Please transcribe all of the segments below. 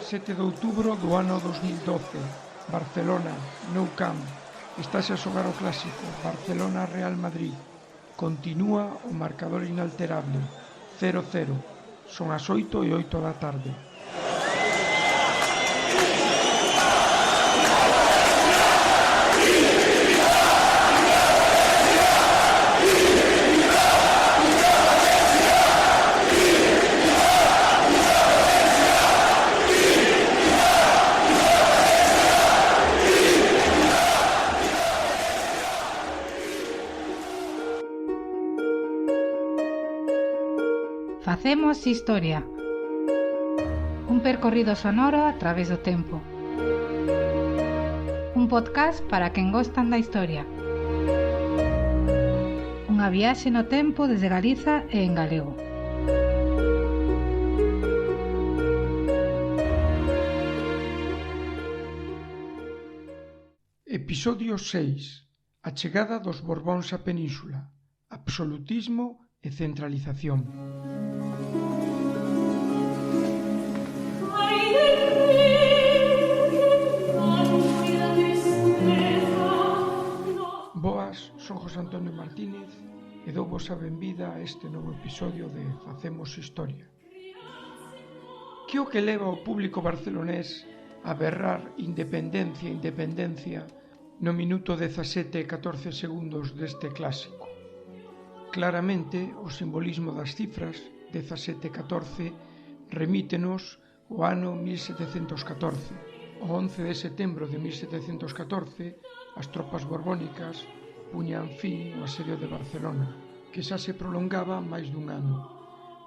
7 de outubro do ano 2012, Barcelona, Nou Camp. Estase a xogar o clásico Barcelona-Real Madrid. Continúa o marcador inalterable, 0-0. Son as 8:08 da tarde. Facemos historia. Un percorrido sonoro a través do tempo. Un podcast para quen gostan da historia. Unha viaxe no tempo desde Galiza e en galego. Episodio 6. A chegada dos Borbóns á Península. Absolutismo e centralización. Boas, son José Antonio Martínez e douvos a benvida a este novo episodio de Facemos Historia. Que o que leva o público barcelonés a berrar independencia no minuto 17 e 14 segundos deste clásico? Claramente, o simbolismo das cifras 17 e 14 remítenos ao ano 1714. O 11 de setembro de 1714, as tropas borbónicas puñan fin ao asedio de Barcelona, que xa se prolongaba máis dun ano.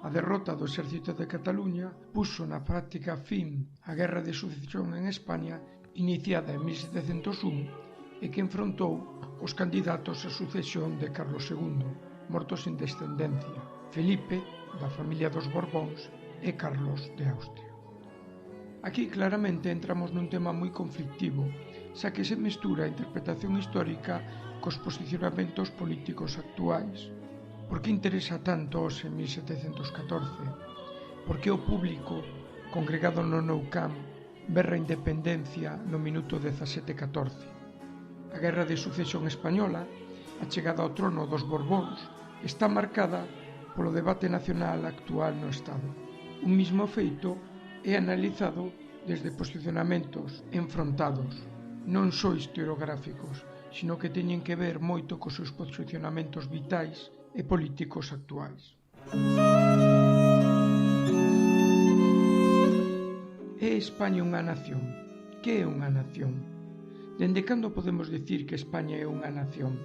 A derrota do exército de Cataluña puxo na práctica fin á Guerra de Sucesión en España, iniciada en 1701, e que enfrontou os candidatos á sucesión de Carlos II, morto sin descendencia, Felipe, da familia dos Borbóns, e Carlos de Austria. Aquí claramente entramos nun tema moi conflictivo, xa que se mestura a interpretación histórica cos posicionamentos políticos actuais. Por que interesa tanto hoxe en 1714? Por que o público, congregado no Nou Camp, berra independencia no minuto 17:14? A Guerra de Sucesión Española, a chegada ao trono dos Borbóns, está marcada polo debate nacional actual no Estado. Un mismo feito é analizado desde posicionamentos enfrontados, non só historiográficos, sino que teñen que ver moito cos seus posicionamentos vitais e políticos actuais. É España unha nación? Que é unha nación? Dende cando podemos dicir que España é unha nación?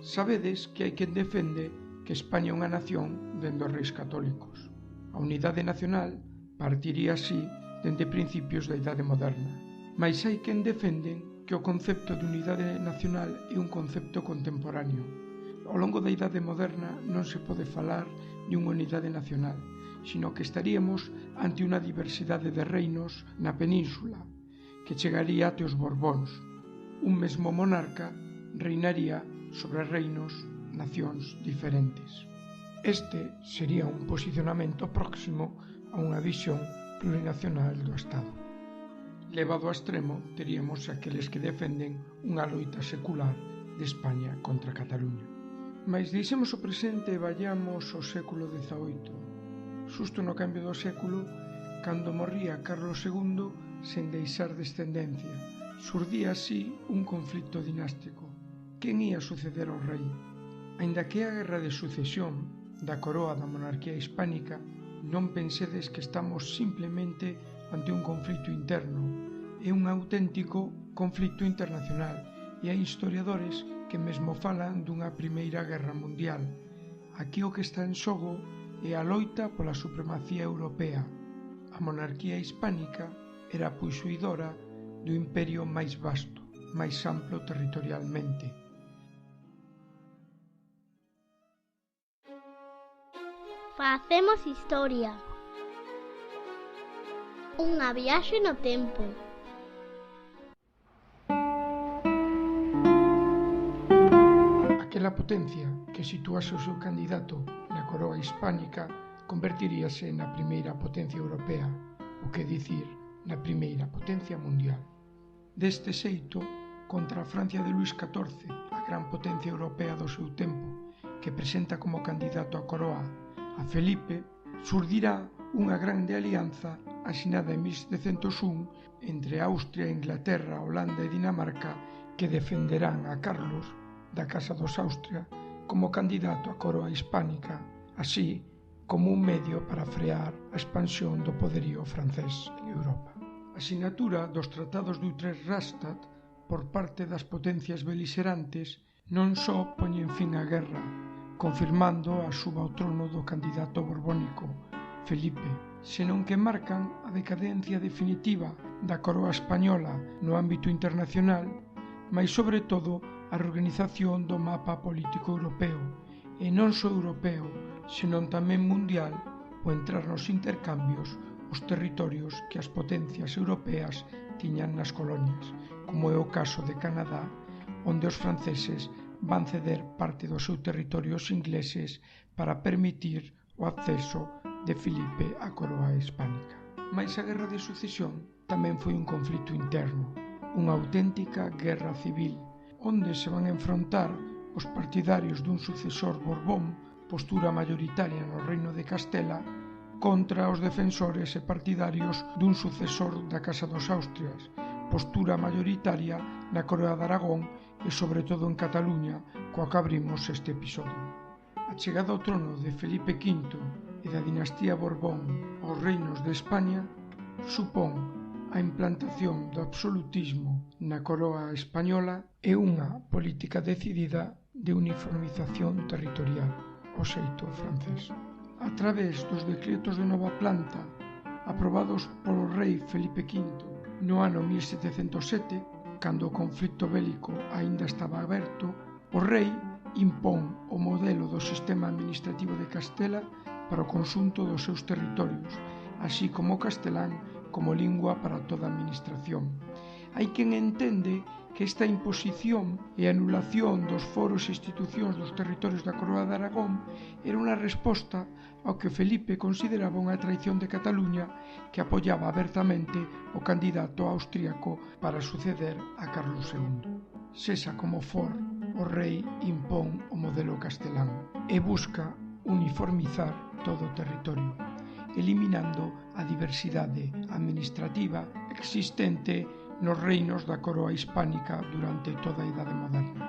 Sabedes que hai quen defende que España é unha nación dende os reis católicos. A unidade nacional partiría así dende principios da Idade Moderna. Mais hai quen defenden que o concepto de unidade nacional é un concepto contemporáneo. Ao longo da Idade Moderna non se pode falar de unha unidade nacional, sino que estaríamos ante unha diversidade de reinos na península, que chegaría até os Borbóns. Un mesmo monarca reinaría sobre reinos, nacións diferentes. Este sería un posicionamento próximo a unha visión plurinacional do Estado. Levado ao extremo, teríamos aqueles que defenden unha loita secular de España contra Cataluña. Mais deixemos o presente e vayamos ao século XVIII. Xusto no cambio do século, cando morría Carlos II sen deixar descendencia, xurdía así un conflito dinástico. Quen ia suceder ao rei? Aínda que a Guerra de Sucesión da coroa da monarquía hispánica, non pensedes que estamos simplemente ante un conflito interno, é un auténtico conflito internacional, e hai historiadores que mesmo falan dunha primeira guerra mundial. Aquí o que está en xogo é a loita pola supremacía europea. A monarquía hispánica era a posuidora do imperio máis vasto, máis amplo territorialmente. Facemos historia. Unha viaxe no tempo. Aquela potencia que situase o seu candidato na coroa hispánica convertiríase na primeira potencia europea, o que dicir na primeira potencia mundial. Deste xeito, contra a Francia de Luís XIV, a gran potencia europea do seu tempo, que presenta como candidato a coroa a Felipe, surdirá unha grande alianza asinada en 1701 entre Austria, Inglaterra, Holanda e Dinamarca, que defenderán a Carlos da Casa dos Austria como candidato a coroa hispánica, así como un medio para frear a expansión do poderío francés en Europa. A sinatura dos tratados de Utrecht-Rastatt por parte das potencias beligerantes non só poñen fin á guerra, confirmando a suba ao trono do candidato borbónico Felipe, senón que marcan a decadencia definitiva da coroa española no ámbito internacional, mais sobre todo a reorganización do mapa político europeo, e non só europeo, senón tamén mundial, o entrar nos intercambios os territorios que as potencias europeas tiñan nas colonias, como é o caso de Canadá, onde os franceses van ceder parte do seu territorio aos ingleses para permitir o acceso de Filipe á coroa hispánica. Mais a Guerra de Sucesión tamén foi un conflito interno, unha auténtica guerra civil, onde se van enfrontar os partidarios dun sucesor Borbón, postura mayoritaria no Reino de Castela, contra os defensores e partidarios dun sucesor da Casa dos Austrias, postura mayoritaria na Coroa de Aragón e sobre todo en Cataluña, coa que abrimos este episodio. A chegada ao trono de Felipe V e da dinastía Borbón aos reinos de España supón a implantación do absolutismo na coroa española e unha política decidida de uniformización territorial, ao xeito francés. A través dos decretos de nova planta aprobados polo rei Felipe V no ano 1707, cando o conflito bélico aínda estaba aberto, o rei impón o modelo do sistema administrativo de Castela para o conxunto dos seus territorios, así como o castelán como lingua para toda a administración. Hai quen entende que esta imposición e anulación dos foros e institucións dos territorios da Coroa de Aragón era unha resposta ao que Felipe consideraba unha traición de Cataluña, que apoiaba abertamente o candidato austríaco para suceder a Carlos II. Sexa como for, o rei impón o modelo castelán e busca uniformizar todo o territorio, eliminando a diversidade administrativa existente nos reinos da coroa hispánica durante toda a Idade Moderna.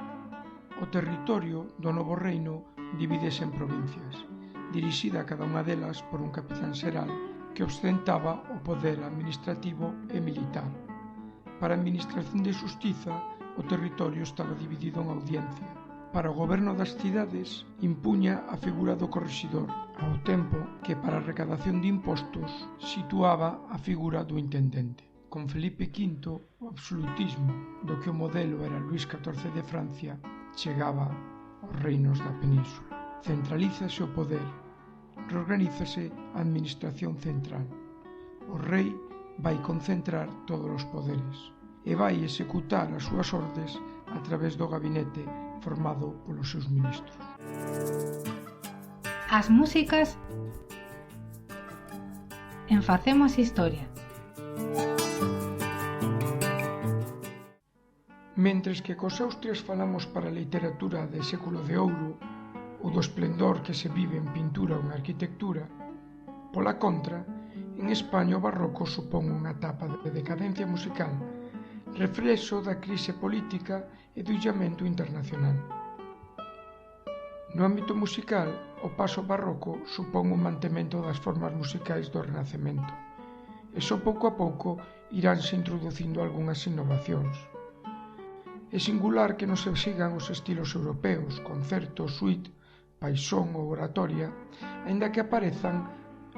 O territorio do novo reino divídese en provincias, dirixida cada unha delas por un capitán xeral que ostentaba o poder administrativo e militar. Para a administración de xustiza, o territorio estaba dividido en audiencia. Para o goberno das cidades, impuña a figura do correxidor, ao tempo que para a recadación de impostos situaba a figura do intendente. Con Felipe V, o absolutismo do que o modelo era Luís XIV de Francia chegaba aos reinos da península. Centralízase o poder, reorganízase a administración central. O rei vai concentrar todos os poderes e vai executar as súas ordes a través do gabinete formado polos seus ministros. As músicas en Facemos Historia. Mentres que cos Austrias falamos para a literatura de século de ouro ou do esplendor que se vive en pintura ou en arquitectura, pola contra, en España o barroco supón unha etapa de decadencia musical, reflexo da crise política e do illamento internacional. No ámbito musical, o paso barroco supón un mantemento das formas musicais do Renacemento, e só pouco a pouco iránse introducindo algunhas innovacións. É singular que non se sigan os estilos europeos, concerto, suite, paixón ou oratoria, aínda que aparezan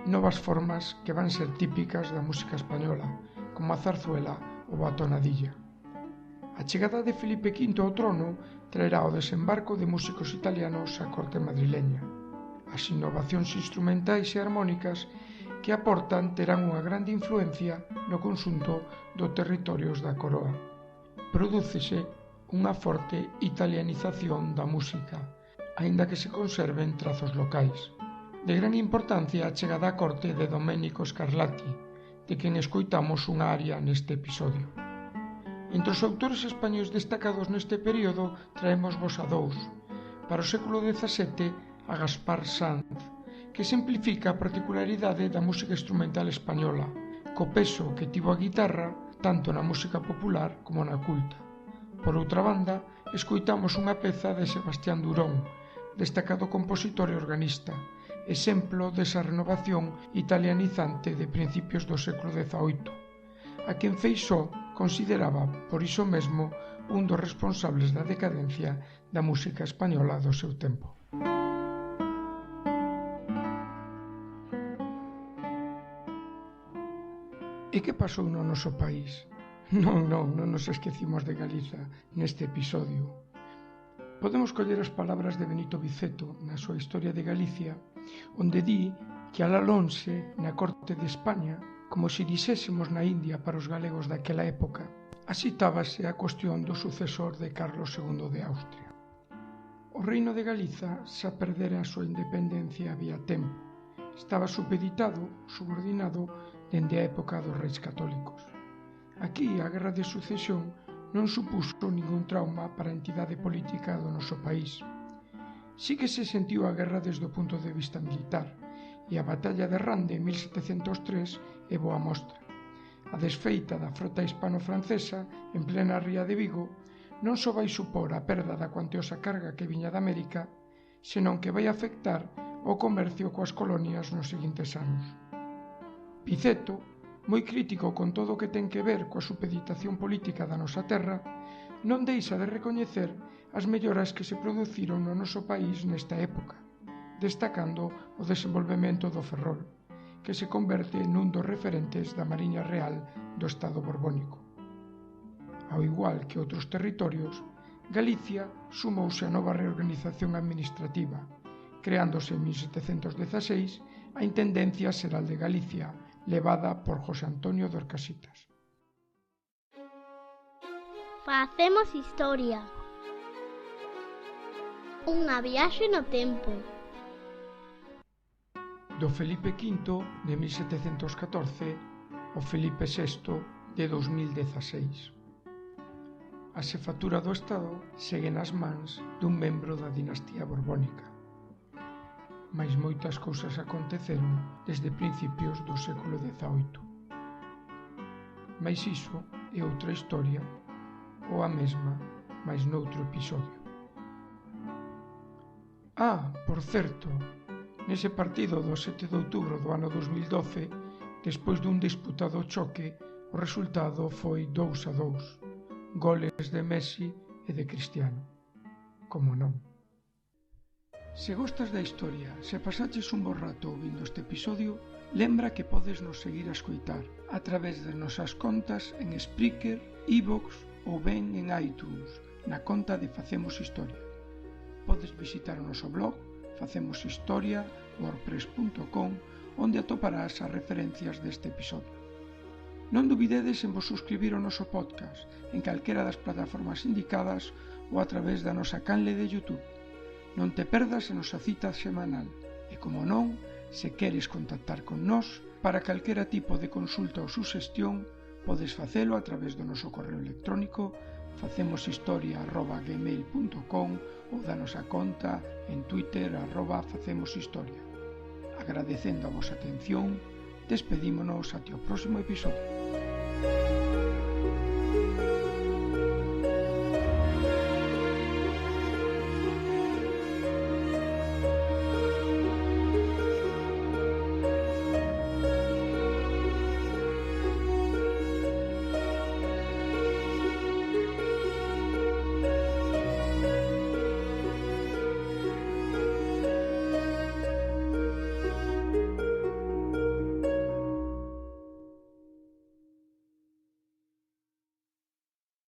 novas formas que van ser típicas da música española, como a zarzuela ou a tonadilla. A chegada de Felipe V ao trono traerá o desembarco de músicos italianos á corte madrileña. As innovacións instrumentais e armónicas que aportan terán unha grande influencia no conxunto dos territorios da coroa. Prodúcese unha forte italianización da música, aínda que se conserven trazos locais. De gran importancia a chegada á corte de Domenico Scarlatti, de quen escoitamos unha aria neste episodio. Entre os autores españois destacados neste período traemos vos a dous. Para o século XVII, a Gaspar Sanz, que simplifica a particularidade da música instrumental española, co peso que tivo a guitarra tanto na música popular como na culta. Por outra banda, escoitamos unha peza de Sebastián Durón, destacado compositor e organista, exemplo desa renovación italianizante de principios do século XVIII, a quen Feixóo consideraba, por iso mesmo, un dos responsables da decadencia da música española do seu tempo. E que pasou no noso país? Non nos esquecimos de Galiza neste episodio. Podemos coller as palabras de Benito Viceto na súa Historia de Galicia, onde di que alá lonxe, na corte de España, como se dixésemos na India para os galegos daquela época, asitábase a cuestión do sucesor de Carlos II de Austria. O reino de Galiza xa perdera a súa independencia había tempo. Estaba supeditado, subordinado, dende a época dos reis católicos. Aquí a guerra de sucesión non supuxo ningún trauma para a entidade política do noso país. Sí que se sentiu a guerra desde o punto de vista militar, e a batalla de Rande en 1703 é boa mostra. A desfeita da frota hispano-francesa en plena ría de Vigo non só vai supor a perda da cuantiosa carga que viña de América, senón que vai afectar o comercio coas colonias nos seguintes anos. Viceto, moi crítico con todo o que ten que ver coa supeditación política da nosa terra, non deixa de recoñecer as melloras que se produciron no noso país nesta época, destacando o desenvolvemento do ferrol, que se converte nun dos referentes da Mariña Real do Estado borbónico. Ao igual que outros territorios, Galicia sumouse a nova reorganización administrativa, creándose en 1716 a Intendencia Xeral de Galicia, levada por José Antonio de Orcasitas. Facemos historia. Unha viaxe no tempo. Do Felipe V de 1714 ao Felipe VI de 2016. A xefatura do Estado segue nas mans dun membro da dinastía borbónica. Mais moitas cousas aconteceron desde principios do século XVIII. Mais iso é outra historia, ou a mesma, mais noutro episodio. Por certo, nese partido do 7 de outubro do ano 2012, despois dun disputado choque, o resultado foi 2-2, goles de Messi e de Cristiano. Como non? Se gostas da historia, se pasaches un bo rato ouvindo este episodio, lembra que podes nos seguir a escoitar a través das nosas contas en Spreaker, iVoox ou ben en iTunes, na conta de Facemos Historia. Podes visitar o noso blog, facemoshistoria.wordpress.com, onde atoparás as referencias deste episodio. Non dubidedes en vos suscribir ao noso podcast en calquera das plataformas indicadas ou a través da nosa canle de YouTube. Non te perdas a nosa cita semanal e, como non, se queres contactar con nós para calquera tipo de consulta ou suxestión, podes facelo a través do noso correo electrónico facemoshistoria@gmail.com ou da nosa conta en Twitter @facemoshistoria. Agradecendo a vosa atención, despedímonos até o próximo episodio.